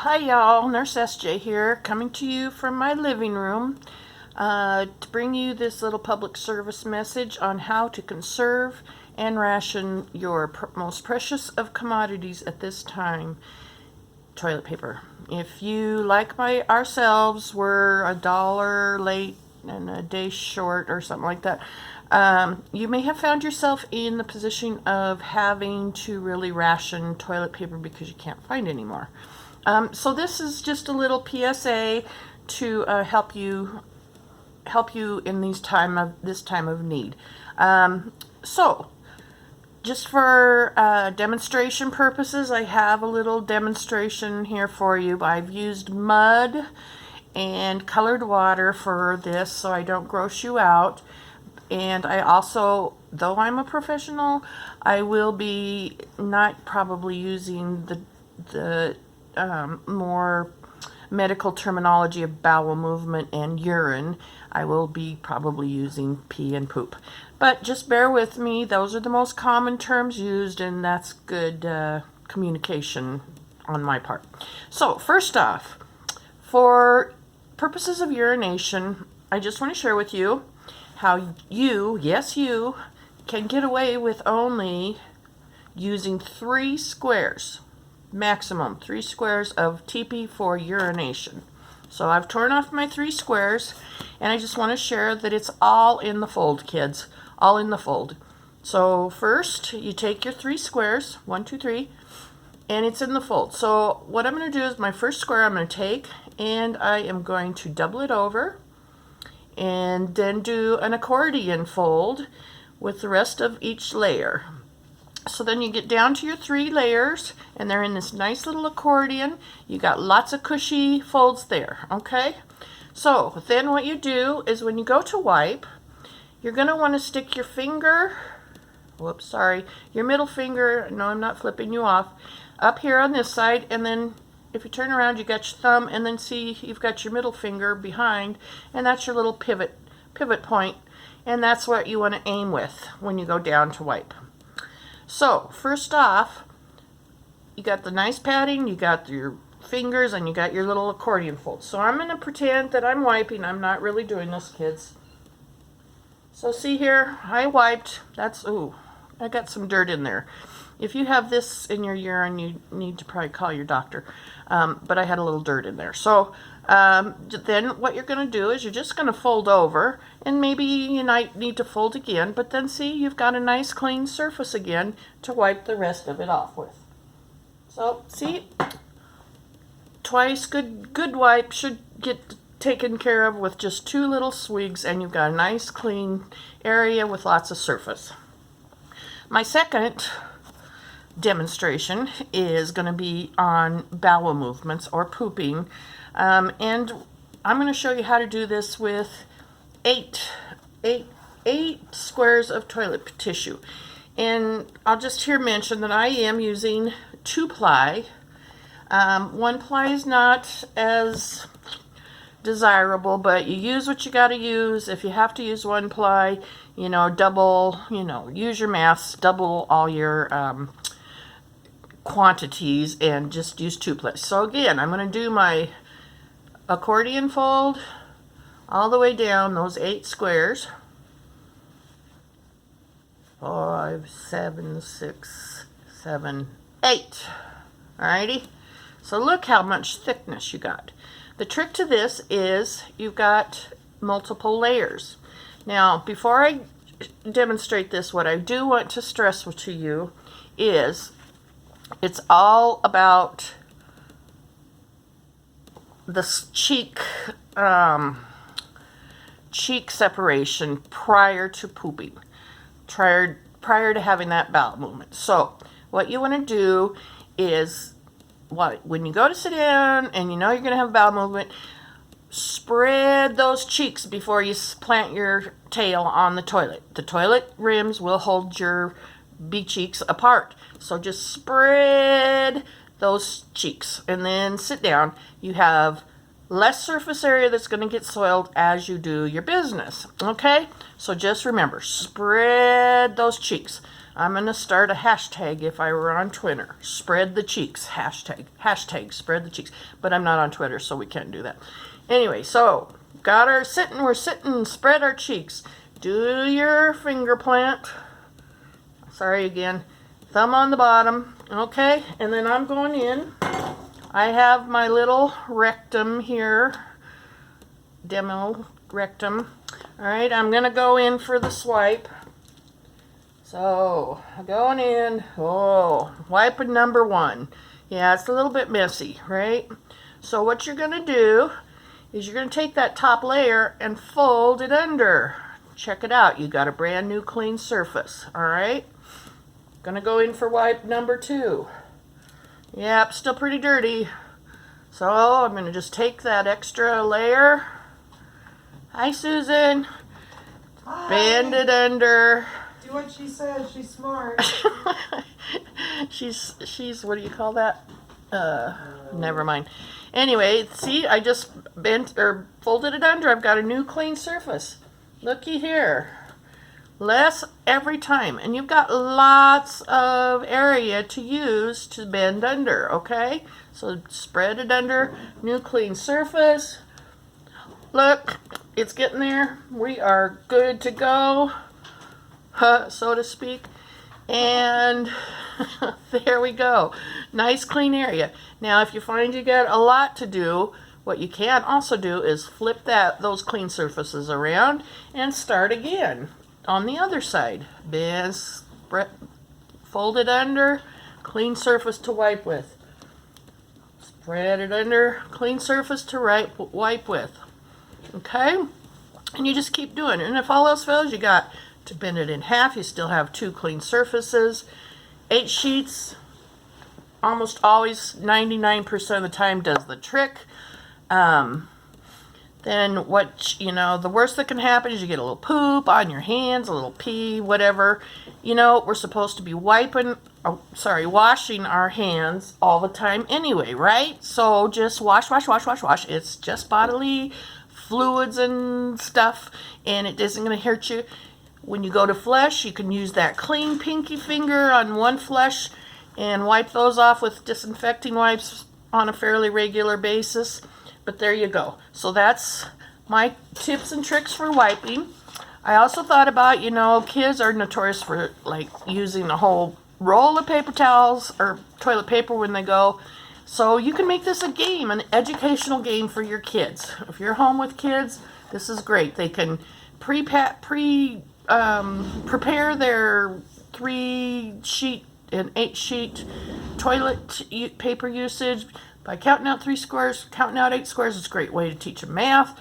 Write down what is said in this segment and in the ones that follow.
Hi y'all, Nurse SJ here, coming to you from my living room to bring you this little public service message on how to conserve and ration your most precious of commodities at this time, toilet paper. If you, like ourselves, were $1 late and a day short or something like that, you may have found yourself in the position of having to really ration toilet paper because you can't find any more. So this is just a little PSA to help you in this time of need. So just for demonstration purposes, I have a little demonstration here for you. I've used mud and colored water for this so I don't gross you out. And I also, though I'm a professional, I will be not probably using the more medical terminology of bowel movement and urine. I will be probably using pee and poop. But just bear with me. Those are the most common terms used, and that's good communication on my part. So first off, for purposes of urination, I just want to share with you how you, yes you, can get away with only using 3 squares. Maximum 3 squares of TP for urination. So I've torn off my 3 squares, and I just want to share that it's all in the fold, kids. All in the fold. So first, you take your 3 squares, 1, 2, 3, and it's in the fold. So what I'm going to do is my first square I'm going to take, and I am going to double it over, and then do an accordion fold with the rest of each layer. So then you get down to your 3 layers, and they're in this nice little accordion. You got lots of cushy folds there, okay? So then what you do is when you go to wipe, you're going to want to stick your finger, your middle finger, no, I'm not flipping you off, up here on this side, and then if you turn around, you got your thumb, and then see you've got your middle finger behind, and that's your little pivot point, and that's what you want to aim with when you go down to wipe. So first off, you got the nice padding, you got your fingers, and you got your little accordion fold. So I'm going to pretend that I'm wiping. I'm not really doing this, kids. So see here, I wiped. I got some dirt in there. If you have this in your urine, you need to probably call your doctor. But I had a little dirt in there. So then what you're going to do is you're just going to fold over, and maybe you might need to fold again, but then see, you've got a nice clean surface again to wipe the rest of it off with. So see, twice good wipe should get taken care of with just 2 little swigs, and you've got a nice clean area with lots of surface. My second demonstration is going to be on bowel movements or pooping, and I'm going to show you how to do this with 8 squares of toilet tissue. And I'll just here mention that I am using 2-ply. 1-ply is not as desirable, but you use what you got to use. If you have to use 1-ply, double, use your maths, double all your quantities, and just use 2-ply. So again, I'm going to do my accordion fold all the way down those 8 squares. 5, 7, 6, 7, 8. Alrighty? So look how much thickness you got. The trick to this is you've got multiple layers. Now, before I demonstrate this, what I do want to stress to you is it's all about the cheek separation prior to pooping, prior to having that bowel movement. So what you want to do is, when you go to sit down and you know you're going to have a bowel movement, spread those cheeks before you plant your tail on the toilet. The toilet rims will hold your cheeks apart. So just spread those cheeks and then sit down. You have less surface area that's going to get soiled as you do your business. Okay? So just remember, spread those cheeks. I'm going to start a hashtag if I were on Twitter. Spread the cheeks. Hashtag spread the cheeks. But I'm not on Twitter, so we can't do that. Anyway, so we're sitting, spread our cheeks. Do your finger plant. Sorry again. Thumb on the bottom. Okay, and then I'm going in. I have my little rectum here. Demo rectum. Alright, I'm going to go in for the swipe. So, going in. Oh, wiping number 1. Yeah, it's a little bit messy, right? So what you're going to do is you're going to take that top layer and fold it under. Check it out. You got a brand new clean surface. Alright? Going to go in for wipe number 2. Yep, still pretty dirty. So I'm going to just take that extra layer. Hi, Susan. Hi. Bend it under. Do what she says. She's smart. she's what do you call that? Never mind. Anyway, see, I just bent or folded it under. I've got a new clean surface. Looky here. Less every time, and you've got lots of area to use to bend under. Okay, so spread it under. New clean surface. Look, it's getting there. We are good to go. So to speak, and there we go. Nice clean area. Now if you find you got a lot to do, what you can also do is flip those clean surfaces around and start again on the other side. Bend, spread, fold it under, clean surface to wipe with. Spread it under, clean surface to wipe with. Okay, and you just keep doing it. And if all else fails, you got to bend it in half. You still have 2 clean surfaces. 8 sheets almost always 99% of the time does the trick. Then the worst that can happen is you get a little poop on your hands, a little pee, whatever. We're supposed to be washing our hands all the time anyway, right? So just wash. It's just bodily fluids and stuff, and it isn't going to hurt you. When you go to flesh, you can use that clean pinky finger on one flesh and wipe those off with disinfecting wipes on a fairly regular basis. But there you go. So that's my tips and tricks for wiping. I also thought about, kids are notorious for using a whole roll of paper towels or toilet paper when they go. So you can make this a game, an educational game for your kids. If you're home with kids, this is great. They can prepare their 3-sheet and 8-sheet toilet paper usage by counting out 3 squares, counting out 8 squares. It's a great way to teach them math.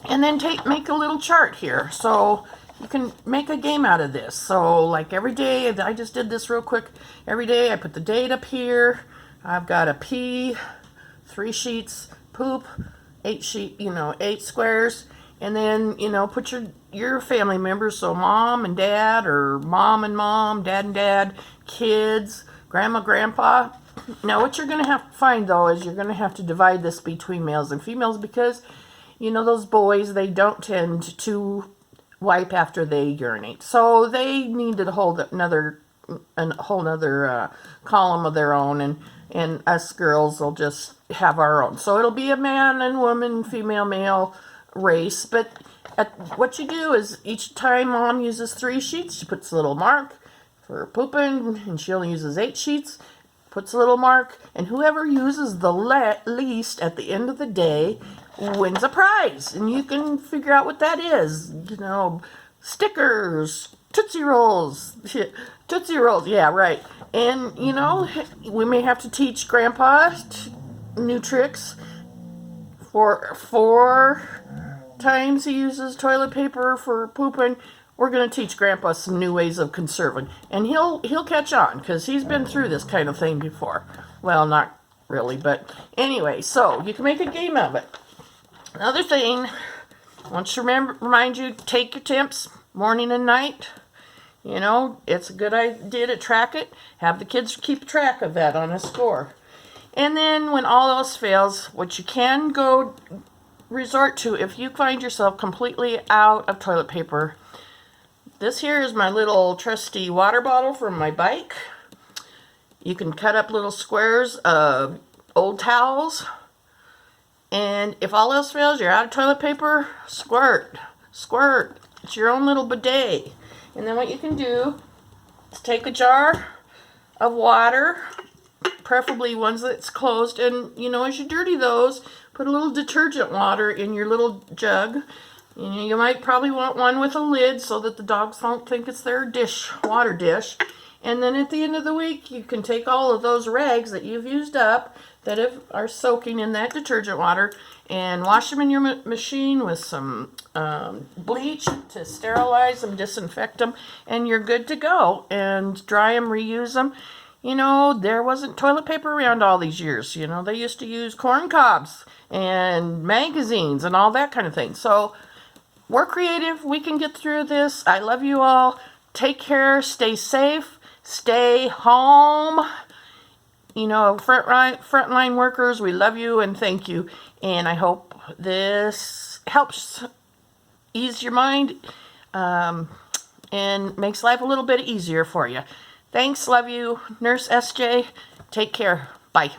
And then make a little chart here. So you can make a game out of this. So like every day, I just did this real quick. Every day I put the date up here. I've got a pee, 3 sheets, poop, 8 squares. And then, put your family members, so mom and dad, or mom and mom, dad and dad, kids, grandma, grandpa. Now, what you're going to have to find, though, is you're going to have to divide this between males and females because, those boys, they don't tend to wipe after they urinate. So they need to hold a whole nother column of their own, and us girls will just have our own. So it'll be a man and woman, female, male race, but what you do is each time mom uses 3 sheets, she puts a little mark for pooping, and she only uses 8 sheets, puts a little mark, and whoever uses the least at the end of the day wins a prize. And you can figure out what that is. Stickers, Tootsie Rolls, yeah, right. And, we may have to teach Grandpa new tricks. For 4 times he uses toilet paper for pooping, we're going to teach Grandpa some new ways of conserving. And he'll catch on, because he's been through this kind of thing before. Well, not really, but anyway, so you can make a game of it. Another thing, I want to remind you, take your temps morning and night. It's a good idea to track it. Have the kids keep track of that on a score. And then when all else fails, what you can resort to, if you find yourself completely out of toilet paper, This here is my little trusty water bottle from my bike. You can cut up little squares of old towels. And if all else fails, you're out of toilet paper, squirt, squirt. It's your own little bidet. And then what you can do is take a jar of water, preferably ones that's closed, and as you dirty those, put a little detergent water in your little jug. You might probably want one with a lid so that the dogs don't think it's their water dish. And then at the end of the week, you can take all of those rags that you've used up that are soaking in that detergent water and wash them in your machine with some bleach to sterilize them, disinfect them, and you're good to go. And dry them, reuse them. There wasn't toilet paper around all these years. They used to use corn cobs and magazines and all that kind of thing. So we're creative. We can get through this. I love you all. Take care. Stay safe. Stay home. Frontline workers, we love you and thank you. And I hope this helps ease your mind and makes life a little bit easier for you. Thanks. Love you. Nurse SJ. Take care. Bye.